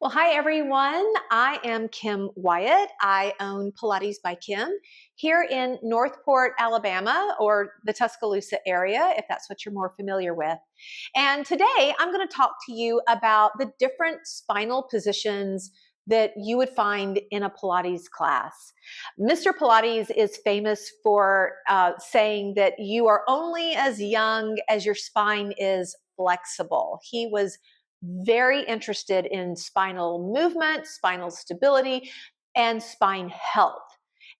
Well, hi everyone. I am Kim Wyatt. I own Pilates by Kim here in Northport, Alabama, or the Tuscaloosa area, if that's what you're more familiar with. And today I'm going to talk to you about the different spinal positions that you would find in a Pilates class. Mr. Pilates is famous for saying that you are only as young as your spine is flexible. He was very interested in spinal movement, spinal stability, and spine health.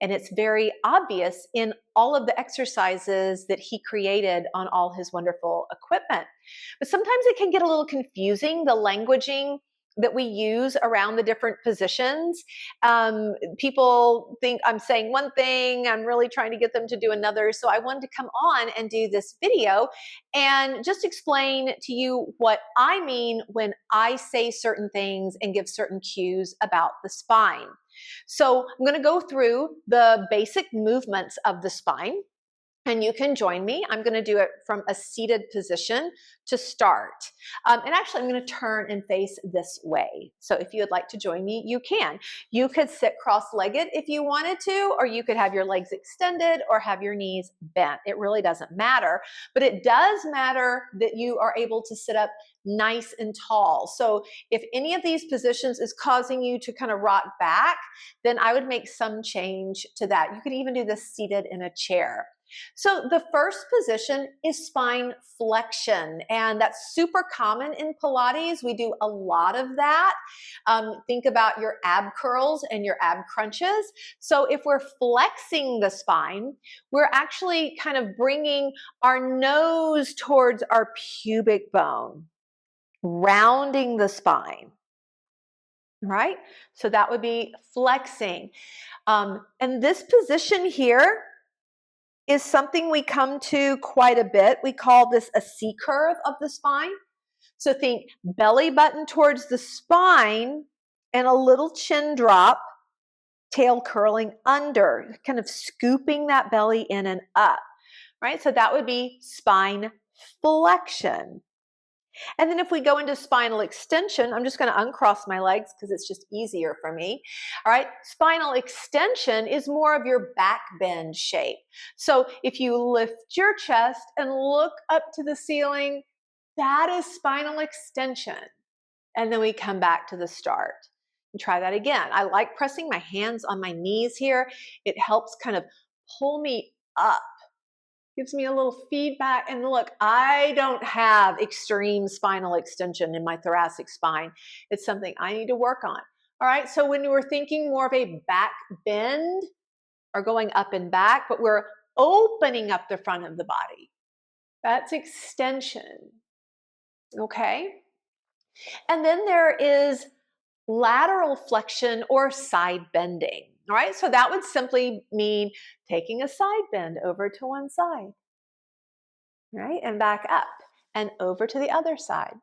And it's very obvious in all of the exercises that he created on all his wonderful equipment. But sometimes it can get a little confusing, the languaging that we use around the different positions. People think I'm saying one thing, I'm really trying to get them to do another. So I wanted to come on and do this video and just explain to you what I mean when I say certain things and give certain cues about the spine. So I'm going to go through the basic movements of the spine. And you can join me. I'm going to do it from a seated position to start. And actually, I'm going to turn and face this way. So if you would like to join me, you can. You could sit cross-legged if you wanted to, or you could have your legs extended or have your knees bent. It really doesn't matter. But it does matter that you are able to sit up nice and tall. So if any of these positions is causing you to kind of rock back, then I would make some change to that. You could even do this seated in a chair. So the first position is spine flexion, and that's super common in Pilates. We do a lot of that. Think about your ab curls and your ab crunches. So if we're flexing the spine, we're actually kind of bringing our nose towards our pubic bone, rounding the spine. Right? So that would be flexing. And this position here is something we come to quite a bit. We call this a C curve of the spine. So think belly button towards the spine and a little chin drop, tail curling under, kind of scooping that belly in and up, right? So that would be spine flexion. And then if we go into spinal extension, I'm just going to uncross my legs because it's just easier for me. All right, spinal extension is more of your back bend shape. So if you lift your chest and look up to the ceiling, that is spinal extension. And then we come back to the start. And try that again. I like pressing my hands on my knees here. It helps kind of pull me up. Gives me a little feedback. And look, I don't have extreme spinal extension in my thoracic spine. It's something I need to work on. All right, so when we're thinking more of a back bend or going up and back, but we're opening up the front of the body, that's extension. Okay? And then there is lateral flexion or side bending. All right, so that would simply mean taking a side bend over to one side, right, and back up and over to the other side.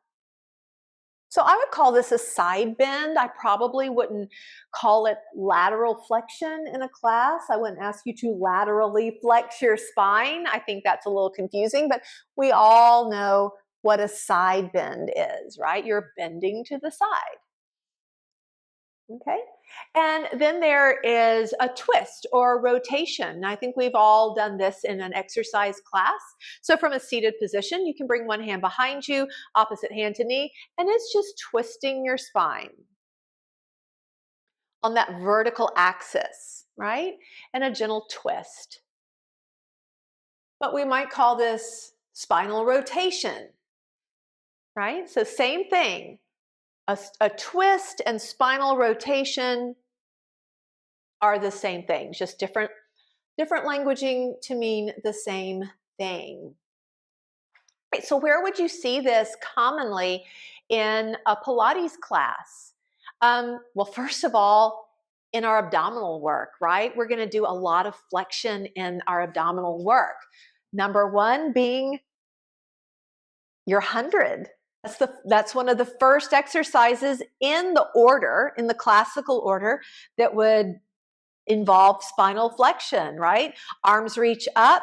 So I would call this a side bend. I probably wouldn't call it lateral flexion in a class. I wouldn't ask you to laterally flex your spine. I think that's a little confusing, but we all know what a side bend is, right? You're bending to the side. Okay, and then there is a twist or a rotation. I think we've all done this in an exercise class. So from a seated position, you can bring one hand behind you, opposite hand to knee, and it's just twisting your spine on that vertical axis, right? And a gentle twist. But we might call this spinal rotation, right? So same thing. A twist and spinal rotation are the same thing, just different languaging to mean the same thing. Right, so where would you see this commonly in a Pilates class? Well, first of all, in our abdominal work, right? We're going to do a lot of flexion in our abdominal work. Number one being your 100. That's one of the first exercises in the order, in the classical order, that would involve spinal flexion, right? Arms reach up,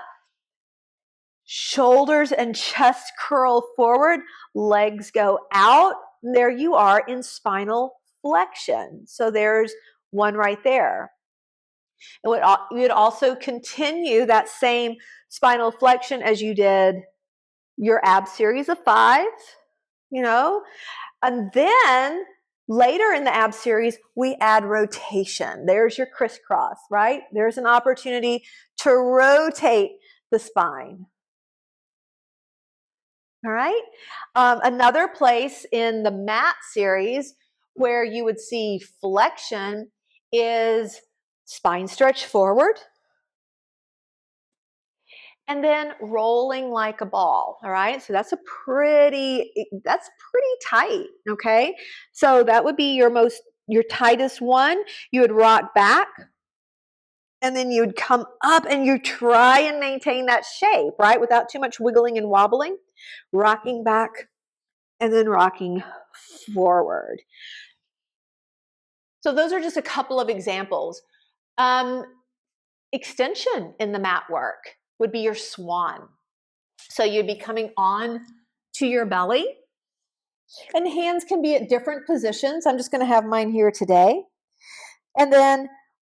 shoulders and chest curl forward, legs go out. There you are in spinal flexion. So there's one right there. You would also continue that same spinal flexion as you did your ab series of 5, you know, and then later in the ab series, we add rotation. There's your crisscross, right? There's an opportunity to rotate the spine. All right. Another place in the mat series where you would see flexion is spine stretch forward and then rolling like a ball. All right. So that's pretty tight. Okay. So that would be your tightest one. You would rock back and then you'd come up and you try and maintain that shape, right? Without too much wiggling and wobbling, rocking back and then rocking forward. So those are just a couple of examples. Extension in the mat work would be your swan. So you'd be coming on to your belly, and hands can be at different positions. I'm just going to have mine here today. And then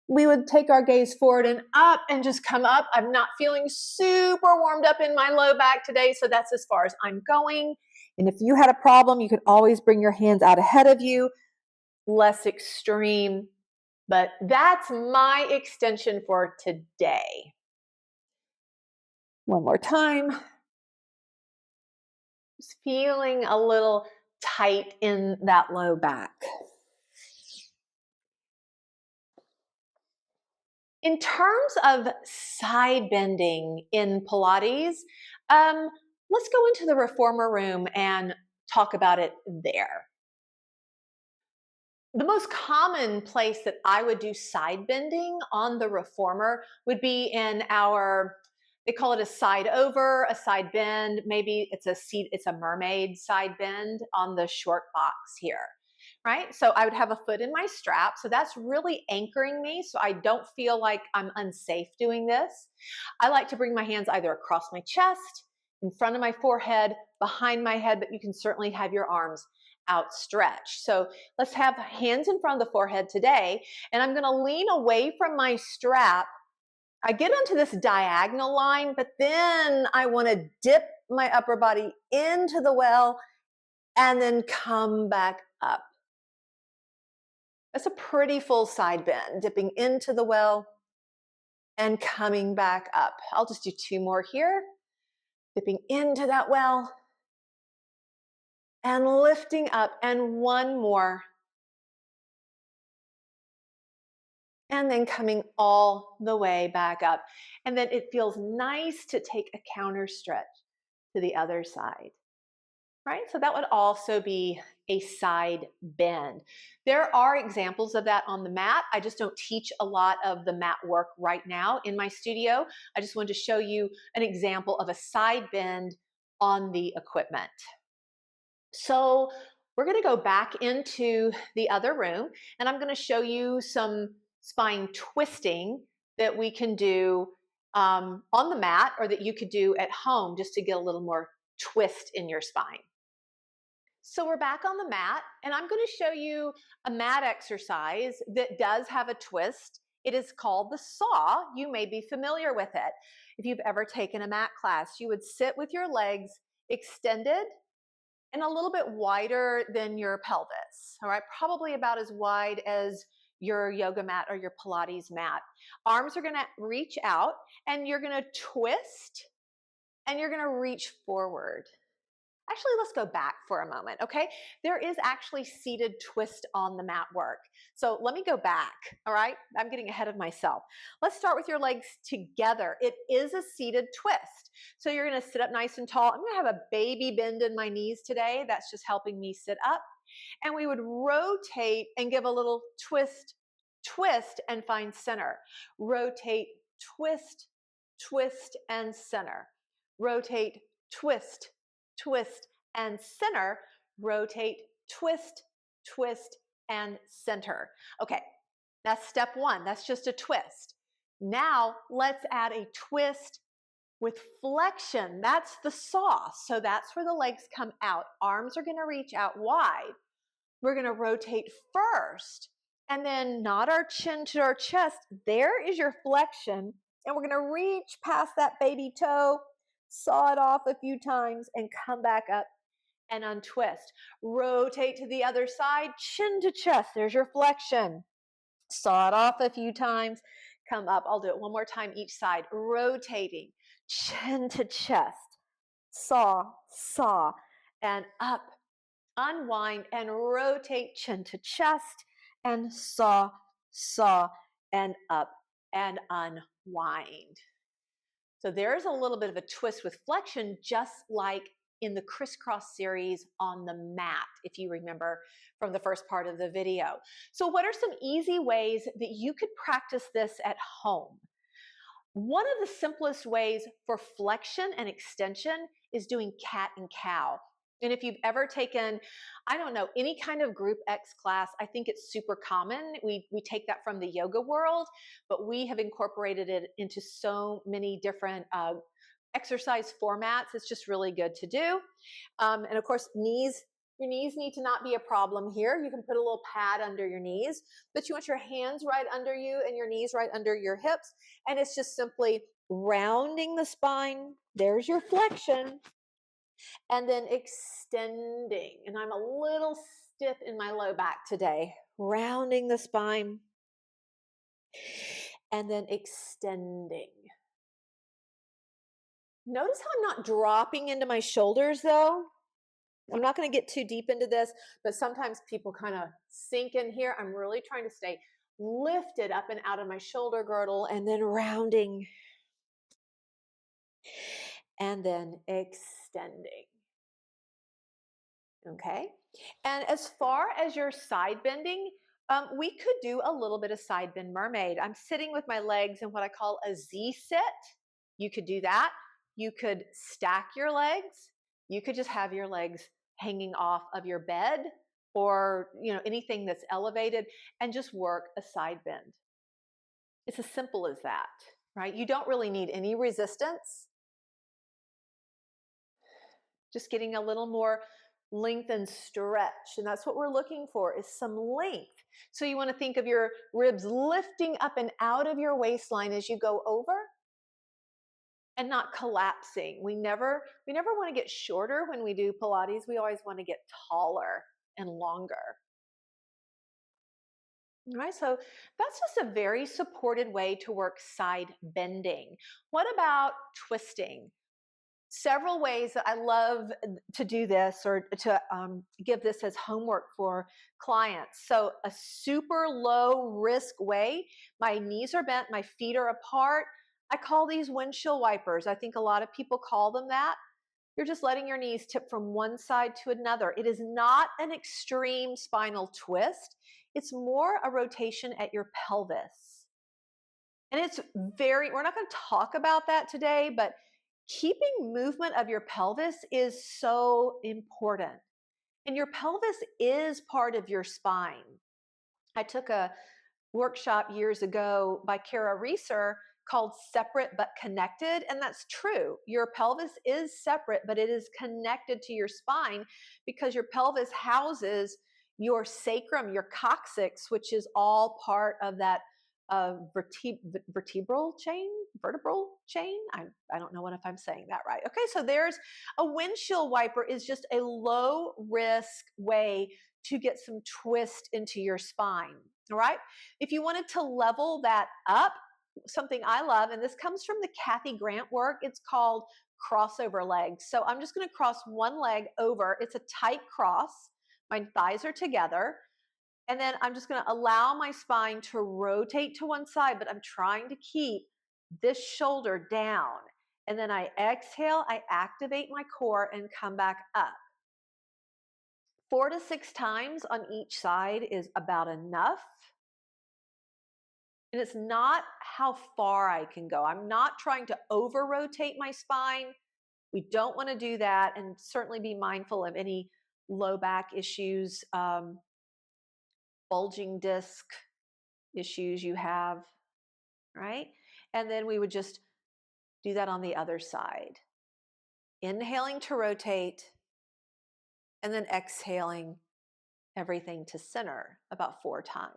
we would take our gaze forward and up and just come up. I'm not feeling super warmed up in my low back today, so that's as far as I'm going. And if you had a problem, you could always bring your hands out ahead of you. Less extreme, but that's my extension for today. One more time. Just feeling a little tight in that low back. In terms of side bending in Pilates, let's go into the reformer room and talk about it there. The most common place that I would do side bending on the reformer would be in they call it a side over, a side bend. Maybe it's a mermaid side bend on the short box here, right? So I would have a foot in my strap. So that's really anchoring me so I don't feel like I'm unsafe doing this. I like to bring my hands either across my chest, in front of my forehead, behind my head, but you can certainly have your arms outstretched. So let's have hands in front of the forehead today. And I'm going to lean away from my strap. I get onto this diagonal line, but then I want to dip my upper body into the well and then come back up. That's a pretty full side bend, dipping into the well and coming back up. I'll just do 2 more here. Dipping into that well and lifting up, and 1 more. And then coming all the way back up. And then it feels nice to take a counter stretch to the other side, right? So that would also be a side bend. There are examples of that on the mat. I just don't teach a lot of the mat work right now in my studio. I just wanted to show you an example of a side bend on the equipment. So we're going to go back into the other room, and I'm going to show you some spine twisting that we can do on the mat, or that you could do at home just to get a little more twist in your spine. So we're back on the mat, and I'm going to show you a mat exercise that does have a twist. It is called the saw. You may be familiar with it. If you've ever taken a mat class, you would sit with your legs extended and a little bit wider than your pelvis, all right? Probably about as wide as your yoga mat or your Pilates mat. Arms are gonna reach out, and you're gonna twist, and you're gonna reach forward. Actually, let's go back for a moment, okay? There is actually seated twist on the mat work. So let me go back, all right? I'm getting ahead of myself. Let's start with your legs together. It is a seated twist. So you're gonna sit up nice and tall. I'm gonna have a baby bend in my knees today. That's just helping me sit up. And we would rotate and give a little twist, twist, and find center. Rotate, twist, twist, and center. Rotate, twist, twist, and center. Rotate, twist, twist, and center. Okay, that's step 1. That's just a twist. Now let's add a twist with flexion. That's the saw. So that's where the legs come out. Arms are going to reach out wide. We're going to rotate first and then nod our chin to our chest. There is your flexion. And we're going to reach past that baby toe, saw it off a few times, and come back up and untwist. Rotate to the other side, chin to chest. There's your flexion. Saw it off a few times, come up. I'll do it one more time each side. Rotating, chin to chest. Saw, and up. Unwind and rotate chin to chest, and saw, and up, and unwind. So there's a little bit of a twist with flexion, just like in the crisscross series on the mat, if you remember from the first part of the video. So what are some easy ways that you could practice this at home? One of the simplest ways for flexion and extension is doing cat and cow. And if you've ever taken, I don't know, any kind of group X class, I think it's super common. We take that from the yoga world, but we have incorporated it into so many different exercise formats. It's just really good to do. And of course, your knees need to not be a problem here. You can put a little pad under your knees, but you want your hands right under you and your knees right under your hips. And it's just simply rounding the spine. There's your flexion. And then extending. And I'm a little stiff in my low back today. Rounding the spine. And then extending. Notice how I'm not dropping into my shoulders though. I'm not going to get too deep into this, but sometimes people kind of sink in here. I'm really trying to stay lifted up and out of my shoulder girdle, and then rounding, and then extending. Okay. And as far as your side bending, we could do a little bit of side bend mermaid. I'm sitting with my legs in what I call a Z sit. You could do that. You could stack your legs. You could just have your legs hanging off of your bed, or anything that's elevated, and just work a side bend. It's as simple as that, right? You don't really need any resistance. Just getting a little more length and stretch, and that's what we're looking for, is some length. So you want to think of your ribs lifting up and out of your waistline as you go over, and not collapsing. We never want to get shorter when we do Pilates. We always want to get taller and longer. All right, so that's just a very supported way to work side bending. What about twisting? Several ways that I love to do this, or to give this as homework for clients. So a super low risk way, my knees are bent, my feet are apart. I call these windshield wipers. I think a lot of people call them that. You're just letting your knees tip from one side to another. It is not an extreme spinal twist. It's more a rotation at your pelvis. And we're not going to talk about that today, but keeping movement of your pelvis is so important. And your pelvis is part of your spine. I took a workshop years ago by Kara Reeser called Separate But Connected, and that's true. Your pelvis is separate, but it is connected to your spine, because your pelvis houses your sacrum, your coccyx, which is all part of that vertebral chain. I don't know if I'm saying that right. Okay, so there's a windshield wiper is just a low risk way to get some twist into your spine. All right. If you wanted to level that up, something I love, and this comes from the Kathy Grant work, it's called crossover legs. So I'm just going to cross one leg over. It's a tight cross. My thighs are together. And then I'm just going to allow my spine to rotate to one side, but I'm trying to keep this shoulder down. And then I exhale, I activate my core and come back up. 4 to 6 times on each side is about enough. And it's not how far I can go. I'm not trying to over rotate my spine. We don't want to do that, and certainly be mindful of any low back issues, bulging disc issues you have, right? And then we would just do that on the other side. Inhaling to rotate, and then exhaling everything to center about 4 times.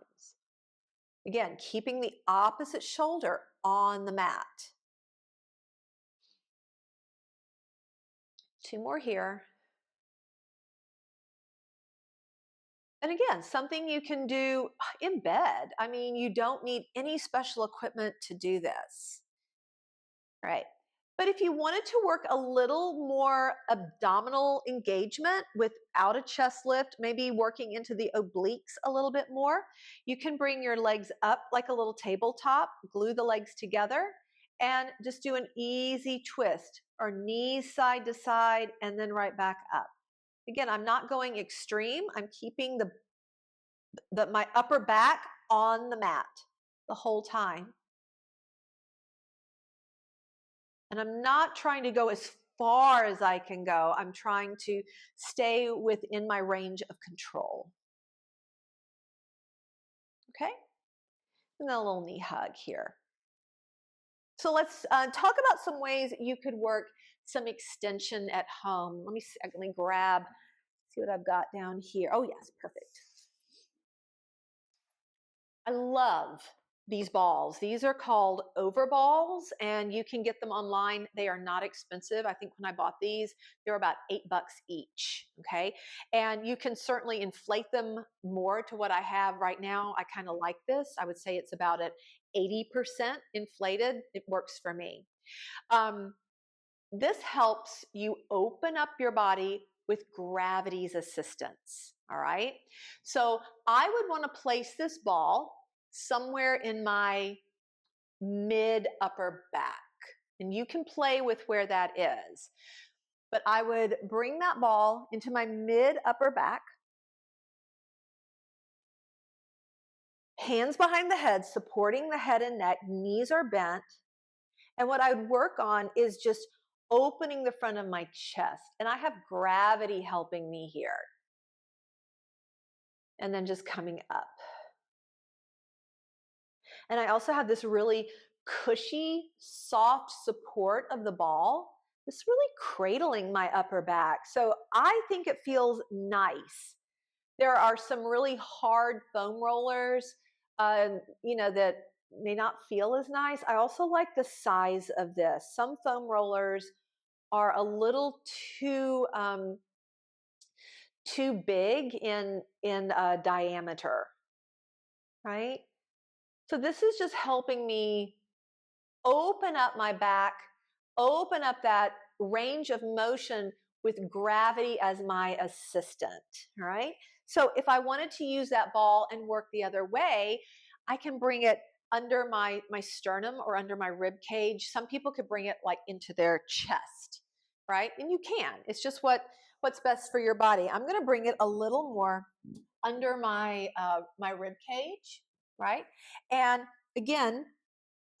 Again, keeping the opposite shoulder on the mat. 2 more here. And again, something you can do in bed. I mean, you don't need any special equipment to do this, right? But if you wanted to work a little more abdominal engagement without a chest lift, maybe working into the obliques a little bit more, you can bring your legs up like a little tabletop, glue the legs together, and just do an easy twist or knees side to side and then right back up. Again, I'm not going extreme. I'm keeping my upper back on the mat the whole time. And I'm not trying to go as far as I can go. I'm trying to stay within my range of control. Okay? And then a little knee hug here. So let's talk about some ways you could work some extension at home. Let me grab, see what I've got down here. Oh yes, perfect. I love these balls. These are called over balls, and you can get them online. They are not expensive. I think when I bought these, they were about $8 each. Okay. And you can certainly inflate them more to what I have right now. I kind of like this. I would say it's about at 80% inflated. It works for me. This helps you open up your body with gravity's assistance. All right. So I would want to place this ball somewhere in my mid upper back. And you can play with where that is. But I would bring that ball into my mid upper back, hands behind the head, supporting the head and neck, knees are bent. And what I would work on is just opening the front of my chest. And I have gravity helping me here. And then just coming up. And I also have this really cushy, soft support of the ball. It's really cradling my upper back. So I think it feels nice. There are some really hard foam rollers, that may not feel as nice. I also like the size of this. Some foam rollers are a little too big in diameter, right? So this is just helping me open up my back, open up that range of motion with gravity as my assistant, all right? So if I wanted to use that ball and work the other way, I can bring it under my sternum or under my rib cage. Some people could bring it like into their chest, right? And you can. It's just what's best for your body. I'm going to bring it a little more under my rib cage, right? And again,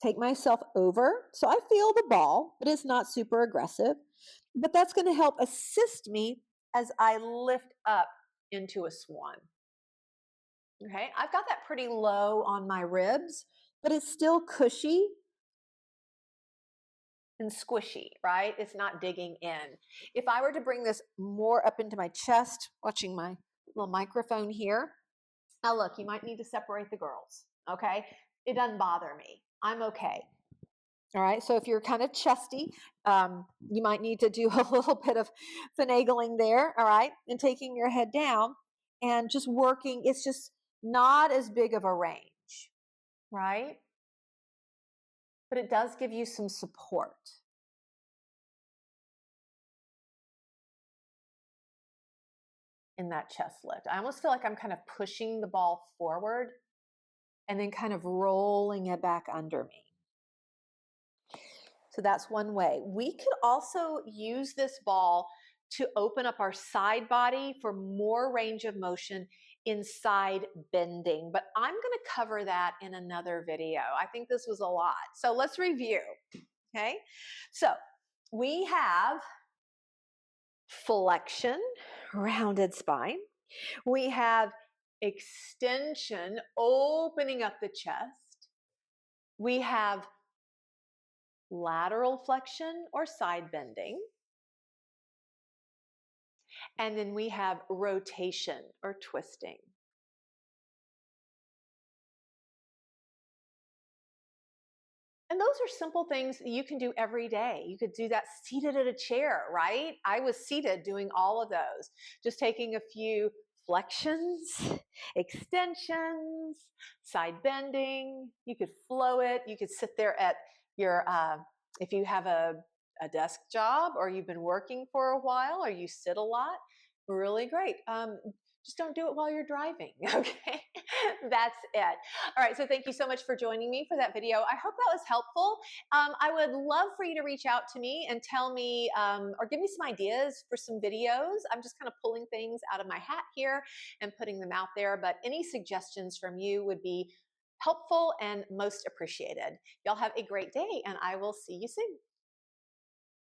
take myself over. So I feel the ball, but it's not super aggressive. But that's going to help assist me as I lift up into a swan. Okay, I've got that pretty low on my ribs, but it's still cushy and squishy, right? It's not digging in. If I were to bring this more up into my chest, watching my little microphone here, now look, you might need to separate the girls, okay? It doesn't bother me. I'm okay. All right, so if you're kind of chesty, you might need to do a little bit of finagling there, all right, and taking your head down and just working. It's just not as big of a range, right? But it does give you some support. In that chest lift. I almost feel like I'm kind of pushing the ball forward and then kind of rolling it back under me. So that's one way. We could also use this ball to open up our side body for more range of motion in side bending, but I'm going to cover that in another video. I think this was a lot. So let's review, okay? So we have flexion, rounded spine. We have extension, opening up the chest. We have lateral flexion or side bending. And then we have rotation or twisting. And those are simple things that you can do every day. You could do that seated at a chair, right? I was seated doing all of those, just taking a few flexions, extensions, side bending. You could flow it. You could sit there at your, if you have a desk job or you've been working for a while or you sit a lot, really great. Just don't do it while you're driving, okay? That's it. All right, so thank you so much for joining me for that video. I hope that was helpful. I would love for you to reach out to me and tell me or give me some ideas for some videos. I'm just kind of pulling things out of my hat here and putting them out there, but any suggestions from you would be helpful and most appreciated. Y'all have a great day, and I will see you soon.